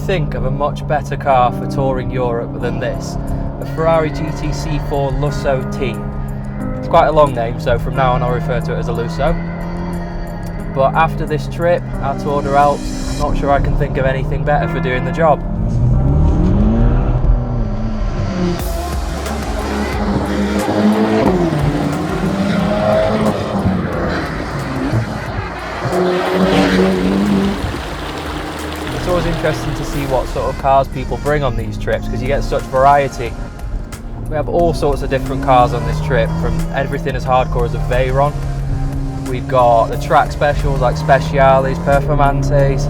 think of a much better car for touring Europe than this? A Ferrari GTC4 Lusso T. It's quite a long name, so from now on I'll refer to it as a Lusso. But after this trip, our Tour de Alps, I'm not sure I can think of anything better for doing the job. It's always interesting to see what sort of cars people bring on these trips, because you get such variety. We have all sorts of different cars on this trip, from everything as hardcore as a Veyron. We've got the track specials like Speciales, Performantes.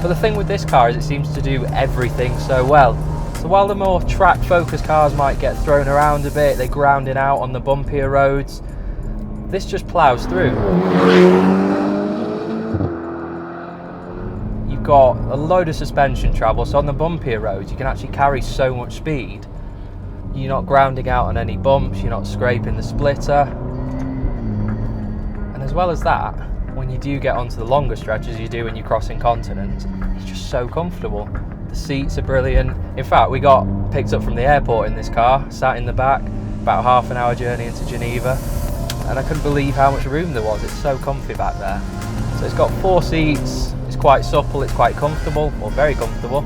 But the thing with this car is it seems to do everything so well. So while the more track focused cars might get thrown around a bit, they're grounding out on the bumpier roads, this just plows through. You've got a load of suspension travel, so on the bumpier roads you can actually carry so much speed. You're not grounding out on any bumps, you're not scraping the splitter. And as well as that, when you do get onto the longer stretches you do when you're crossing continents, it's just so comfortable. The seats are brilliant. In fact, we got picked up from the airport in this car, sat in the back, about a half an hour journey into Geneva, and I couldn't believe how much room there was. It's so comfy back there. So it's got 4 seats, it's quite supple, it's quite comfortable, or very comfortable.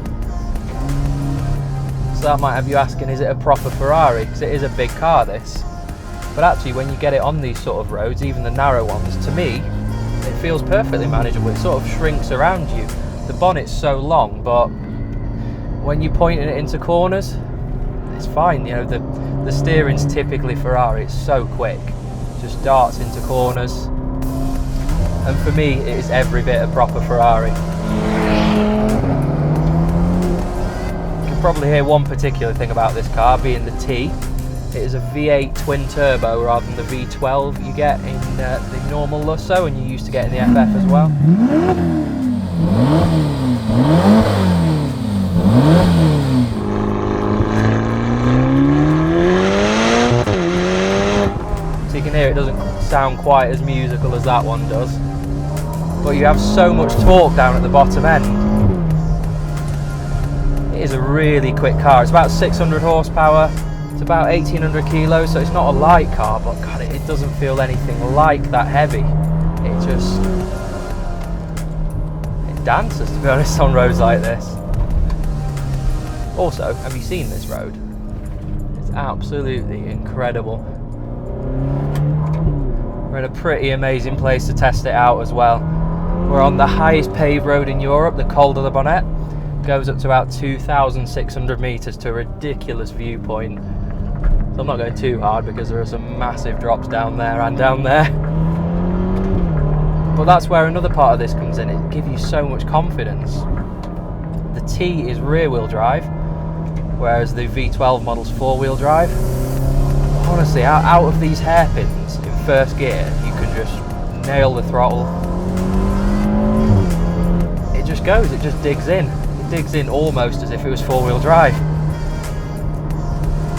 So that might have you asking, is it a proper Ferrari? Because it is a big car, this. But actually, when you get it on these sort of roads, even the narrow ones, to me, it feels perfectly manageable. It sort of shrinks around you. The bonnet's so long, but when you're pointing it into corners, it's fine. You know, the steering's typically Ferrari. It's so quick, just darts into corners. And for me, it is every bit a proper Ferrari. You can probably hear one particular thing about this car, being the T. It is a V8 twin turbo rather than the V12 you get in the normal Lusso, and you used to get in the FF as well. So you can hear it doesn't sound quite as musical as that one does, but you have so much torque down at the bottom end. It is a really quick car. It's about 600 horsepower. It's about 1800 kilos, so it's not a light car, but God, it doesn't feel anything like that heavy. It dances, to be honest, on roads like this. Also, have you seen this road? It's absolutely incredible. We're in a pretty amazing place to test it out as well. We're on the highest paved road in Europe, the Col de la Bonette. Goes up to about 2,600 metres to a ridiculous viewpoint. So I'm not going too hard because there are some massive drops down there and down there. But that's where another part of this comes in. It gives you so much confidence. The T is rear wheel drive, whereas the V12 model's 4-wheel drive. Honestly, out of these hairpins in first gear, you can just nail the throttle. It just goes, it just digs in. It digs in almost as if it was 4-wheel drive.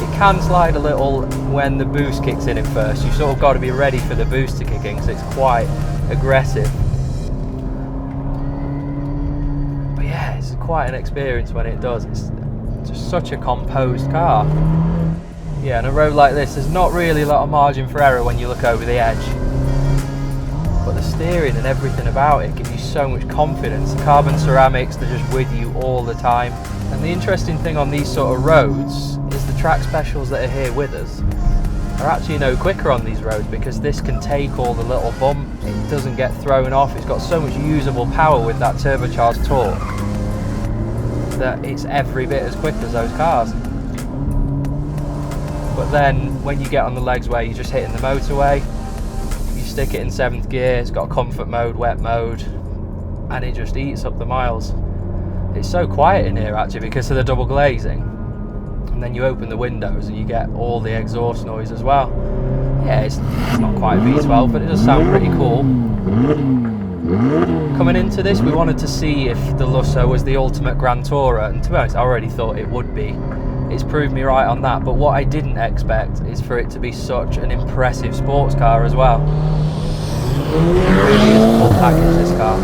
It can slide a little when the boost kicks in at first. You've sort of got to be ready for the boost to kick in because it's quite aggressive. But yeah, it's quite an experience when it does. It's just such a composed car. Yeah, on a road like this, there's not really a lot of margin for error when you look over the edge. But the steering and everything about it gives you so much confidence. The carbon ceramics, they're just with you all the time. And the interesting thing on these sort of roads is the track specials that are here with us are actually no quicker on these roads, because this can take all the little bumps, it doesn't get thrown off, it's got so much usable power with that turbocharged torque that it's every bit as quick as those cars. But then when you get on the legs where you're just hitting the motorway, you stick it in 7th gear, it's got comfort mode, wet mode, and it just eats up the miles. It's so quiet in here actually because of the double glazing, and then you open the windows and you get all the exhaust noise as well. Yeah, it's not quite a V12, but it does sound pretty cool. Coming into this, we wanted to see if the Lusso was the ultimate Grand Tourer, and to be honest, I already thought it would be. It's proved me right on that, but what I didn't expect is for it to be such an impressive sports car as well. It really is a full package, this car.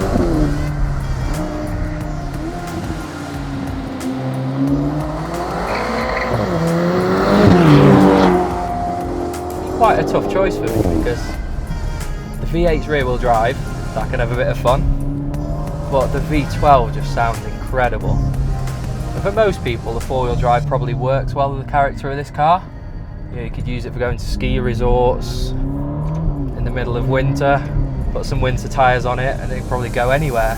quite a tough choice for me because the V8's rear wheel drive, that can have a bit of fun, but the V12 just sounds incredible. And for most people, the 4-wheel drive probably works well with the character of this car. You know, you could use it for going to ski resorts in the middle of winter, put some winter tyres on it, and it'd probably go anywhere.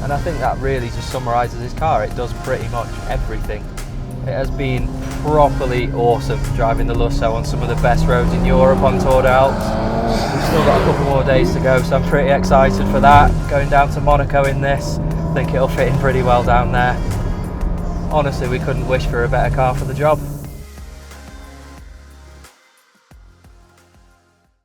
And I think that really just summarises this car. It does pretty much everything. It has been properly awesome driving the Lusso on some of the best roads in Europe on Tour de Alps. We've still got a couple more days to go, so I'm pretty excited for that. Going down to Monaco in this, I think it'll fit in pretty well down there. Honestly, we couldn't wish for a better car for the job.